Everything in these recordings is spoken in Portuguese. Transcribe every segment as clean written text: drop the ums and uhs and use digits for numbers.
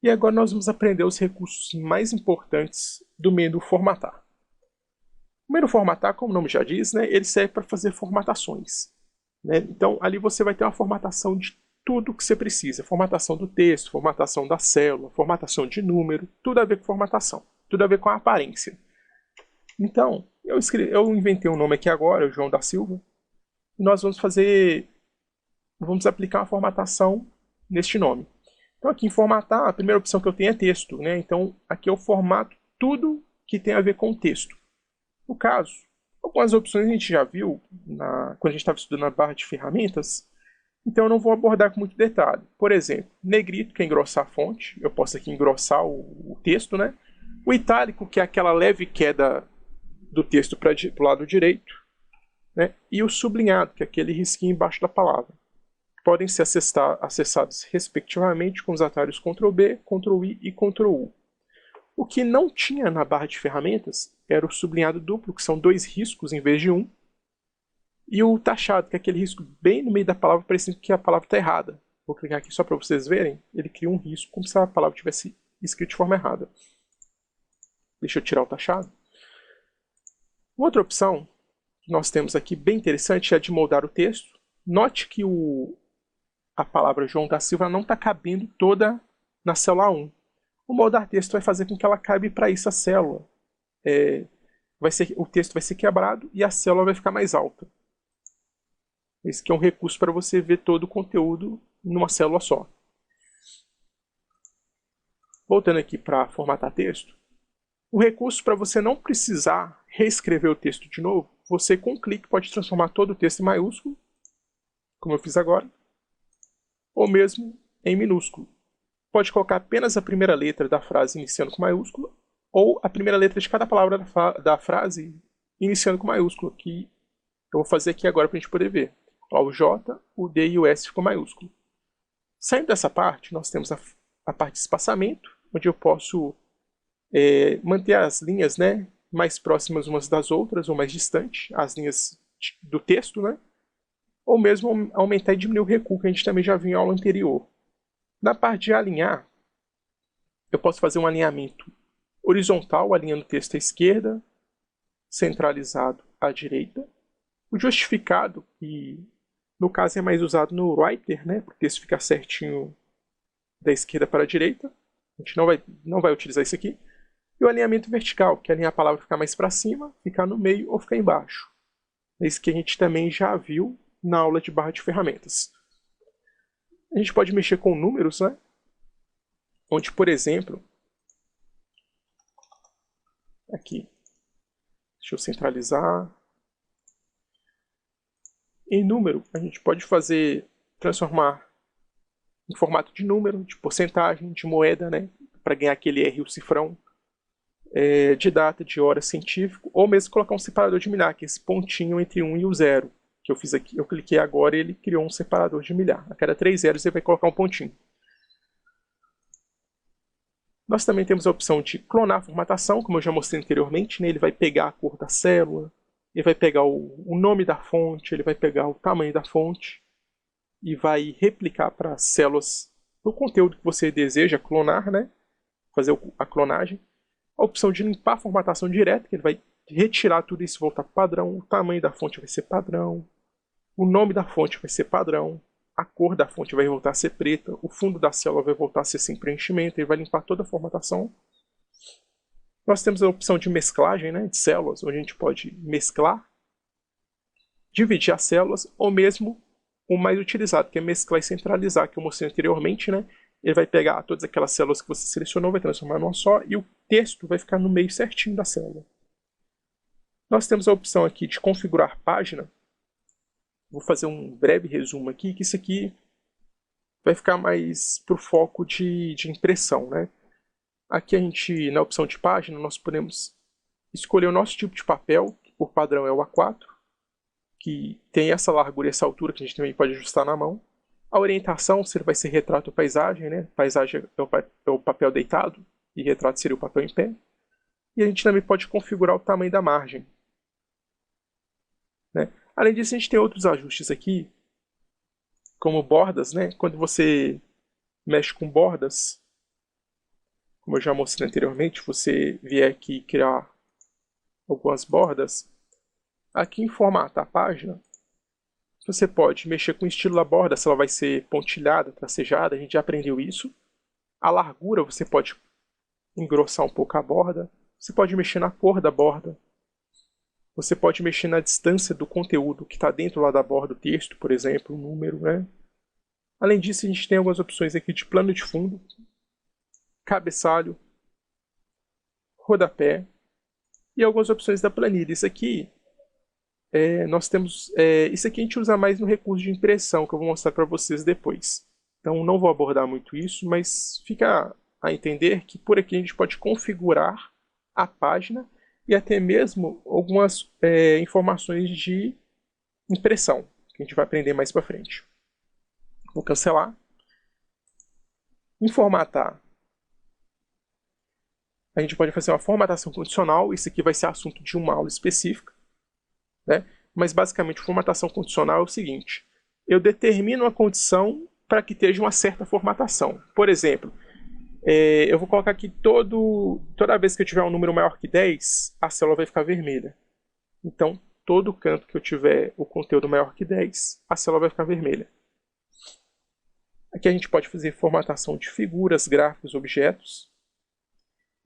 E agora nós vamos aprender os recursos mais importantes do menu formatar. O menu formatar, como o nome já diz, né, ele serve para fazer formatações. Né? Então, ali você vai ter uma formatação de tudo que você precisa. Formatação do texto, formatação da célula, formatação de número, tudo a ver com formatação. Tudo a ver com a aparência. Então, eu inventei um nome aqui agora, o João da Silva, e nós vamos aplicar uma formatação neste nome. Então aqui em formatar, a primeira opção que eu tenho é texto, né? Então aqui eu formato tudo que tem a ver com o texto. No caso, algumas opções a gente já viu quando a gente estava estudando a barra de ferramentas, então eu não vou abordar com muito detalhe. Por exemplo, negrito, que é engrossar a fonte, eu posso aqui engrossar o texto, né? O itálico, que é aquela leve queda do texto para o lado direito, né? E o sublinhado, que é aquele risquinho embaixo da palavra. Podem ser acessados respectivamente com os atalhos Ctrl+B, Ctrl+I e Ctrl+U. O que não tinha na barra de ferramentas era o sublinhado duplo, que são 2 riscos em vez de um, e o taxado, que é aquele risco bem no meio da palavra, parecendo que a palavra está errada. Vou clicar aqui só para vocês verem. Ele cria um risco como se a palavra tivesse escrito de forma errada. Deixa eu tirar o taxado. Outra opção que nós temos aqui bem interessante é a de moldar o texto. Note que a palavra João da Silva não está cabendo toda na célula 1. O moldar texto vai fazer com que ela caiba para isso a célula. O texto vai ser quebrado e a célula vai ficar mais alta. Esse aqui é um recurso para você ver todo o conteúdo numa célula só. Voltando aqui para formatar texto, o recurso para você não precisar reescrever o texto de novo, você com um clique pode transformar todo o texto em maiúsculo, como eu fiz agora, ou mesmo em minúsculo. Pode colocar apenas a primeira letra da frase iniciando com maiúsculo, ou a primeira letra de cada palavra da frase iniciando com maiúsculo, que eu vou fazer aqui agora para a gente poder ver. Ó, o J, o D e o S ficou maiúsculo. Saindo dessa parte, nós temos a parte de espaçamento, onde eu posso manter as linhas, né, mais próximas umas das outras, ou mais distantes, as linhas do texto, né, ou mesmo aumentar e diminuir o recuo, que a gente também já viu em aula anterior. Na parte de alinhar, eu posso fazer um alinhamento horizontal, alinhando o texto à esquerda, centralizado à direita. O justificado, que no caso é mais usado no writer, né, para o texto ficar certinho da esquerda para a direita. A gente não vai utilizar isso aqui. E o alinhamento vertical, que é alinhar a palavra ficar mais para cima, ficar no meio ou ficar embaixo. É isso que a gente também já viu na aula de barra de ferramentas. A gente pode mexer com números, né? Onde, por exemplo, aqui, deixa eu centralizar. Em número, a gente pode transformar em formato de número, de porcentagem, de moeda, né? Para ganhar aquele R, o cifrão, de data, de hora, científico, ou mesmo colocar um separador de milhar, que é esse pontinho entre 1 e o 0, que eu fiz aqui. Eu cliquei agora e ele criou um separador de milhar. A cada 3 zeros você vai colocar um pontinho. Nós também temos a opção de clonar a formatação, como eu já mostrei anteriormente, né? Ele vai pegar a cor da célula, ele vai pegar o nome da fonte, ele vai pegar o tamanho da fonte e vai replicar para as células do conteúdo que você deseja clonar, né? Fazer a clonagem. A opção de limpar a formatação direta, que ele vai retirar tudo isso e voltar para padrão. O tamanho da fonte vai ser padrão. O nome da fonte vai ser padrão. A cor da fonte vai voltar a ser preta. O fundo da célula vai voltar a ser sem preenchimento. Ele vai limpar toda a formatação. Nós temos a opção de mesclagem, né, de células, onde a gente pode mesclar, dividir as células, ou mesmo o mais utilizado, que é mesclar e centralizar, que eu mostrei anteriormente, né? Ele vai pegar todas aquelas células que você selecionou, vai transformar numa só, e o texto vai ficar no meio certinho da célula. Nós temos a opção aqui de configurar página. Vou fazer um breve resumo aqui, que isso aqui vai ficar mais para o foco de impressão, né? Aqui a gente, na opção de página, nós podemos escolher o nosso tipo de papel, que por padrão é o A4, que tem essa largura e essa altura que a gente também pode ajustar na mão. A orientação vai ser retrato ou paisagem, né? Paisagem é o papel deitado e retrato seria o papel em pé. E a gente também pode configurar o tamanho da margem, né? Além disso, a gente tem outros ajustes aqui, como bordas, né? Quando você mexe com bordas, como eu já mostrei anteriormente, você vier aqui criar algumas bordas, aqui em formatar a página, você pode mexer com o estilo da borda, se ela vai ser pontilhada, tracejada, a gente já aprendeu isso. A largura, você pode engrossar um pouco a borda. Você pode mexer na cor da borda. Você pode mexer na distância do conteúdo que está dentro lá da borda, o texto, por exemplo, o número, né? Além disso, a gente tem algumas opções aqui de plano de fundo, cabeçalho, rodapé e algumas opções da planilha. Isso aqui nós temos, isso aqui a gente usa mais no recurso de impressão, que eu vou mostrar para vocês depois. Então não vou abordar muito isso, mas fica a entender que por aqui a gente pode configurar a página e até mesmo algumas informações de impressão, que a gente vai aprender mais para frente. Vou cancelar. Em formatar, a gente pode fazer uma formatação condicional, isso aqui vai ser assunto de uma aula específica, né? Mas basicamente formatação condicional é o seguinte: eu determino uma condição para que esteja uma certa formatação. Por exemplo, eu vou colocar aqui toda vez que eu tiver um número maior que 10, a célula vai ficar vermelha. Então, todo canto que eu tiver o conteúdo maior que 10, a célula vai ficar vermelha. Aqui a gente pode fazer formatação de figuras, gráficos, objetos.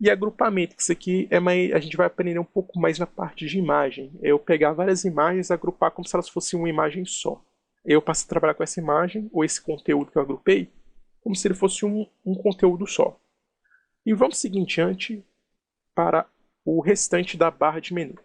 E agrupamento, que isso aqui a gente vai aprender um pouco mais na parte de imagem. Eu pegar várias imagens e agrupar como se elas fossem uma imagem só. Eu passo a trabalhar com essa imagem, ou esse conteúdo que eu agrupei, como se ele fosse um conteúdo só. E vamos seguir em diante para o restante da barra de menu.